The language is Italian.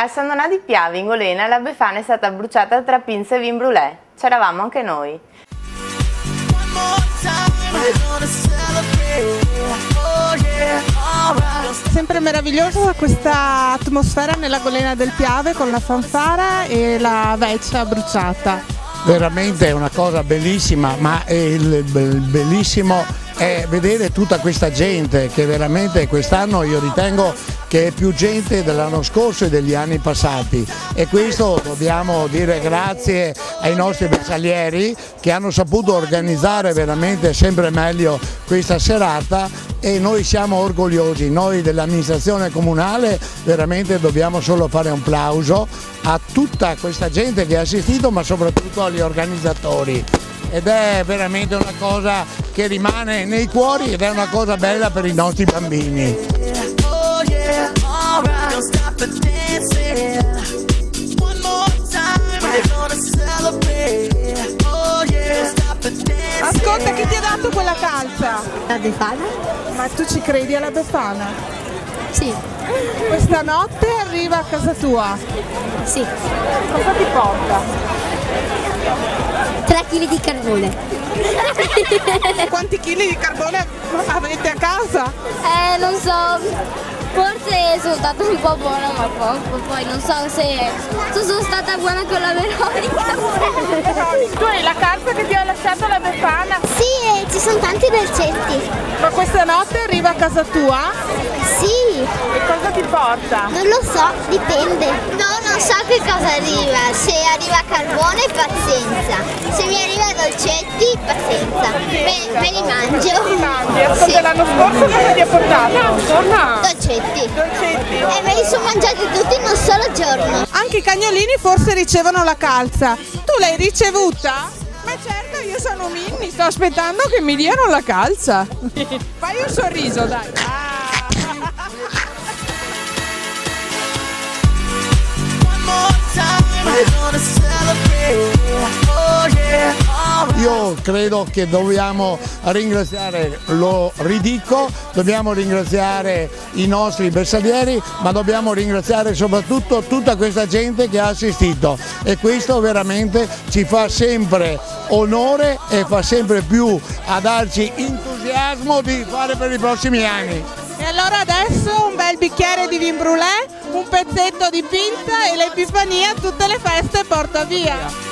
Al San Donà di Piave in Golena la Befana è stata bruciata tra pinze e vin brûlé. C'eravamo anche noi. Sempre meravigliosa questa atmosfera nella Golena del Piave con la fanfara e la veccia bruciata. Veramente è una cosa bellissima, ma il bellissimo è vedere tutta questa gente che veramente quest'anno io ritengo che è più gente dell'anno scorso e degli anni passati, e questo dobbiamo dire grazie ai nostri bersaglieri che hanno saputo organizzare veramente sempre meglio questa serata, e noi siamo orgogliosi. Noi dell'amministrazione comunale veramente dobbiamo solo fare un plauso a tutta questa gente che ha assistito, ma soprattutto agli organizzatori, ed è veramente una cosa che rimane nei cuori ed è una cosa bella per i nostri bambini. Ascolta, chi ti ha dato quella calza? La Befana? Ma tu ci credi alla Befana? Sì. Questa notte arriva a casa tua? Sì. Cosa ti porta? 3 kg di carbone. Quanti chili di carbone avete a casa? Non so. Forse sono stata un po' buona, ma poco. Poi non so se sono stata buona con la Veronica. Tu hai la calza che ti ha lasciato la Befana? Sì, ci sono tanti dolcetti. Ma questa notte arriva a casa tua? Sì. E cosa ti porta? Non lo so, dipende. No, non so che cosa arriva. Se arriva carbone, pazienza. Se mi arriva dolcetti, pazienza. Me li mangio. Li mangi? Ascolta, l'anno scorso cosa ti ha portato? Dolcetti. Dolcetti. E me li sono mangiati tutti in un solo giorno. Anche i cagnolini forse ricevono la calza. Tu l'hai ricevuta? Ma certo, io sono Minni, sto aspettando che mi diano la calza. Fai un sorriso, dai. Io credo che dobbiamo ringraziare, lo ridico, dobbiamo ringraziare i nostri bersaglieri, ma dobbiamo ringraziare soprattutto tutta questa gente che ha assistito, e questo veramente ci fa sempre onore e fa sempre più a darci entusiasmo di fare per i prossimi anni. E allora adesso un bel bicchiere di vin brûlé, un pezzetto di pinza e l'Epifania tutte le feste porta via.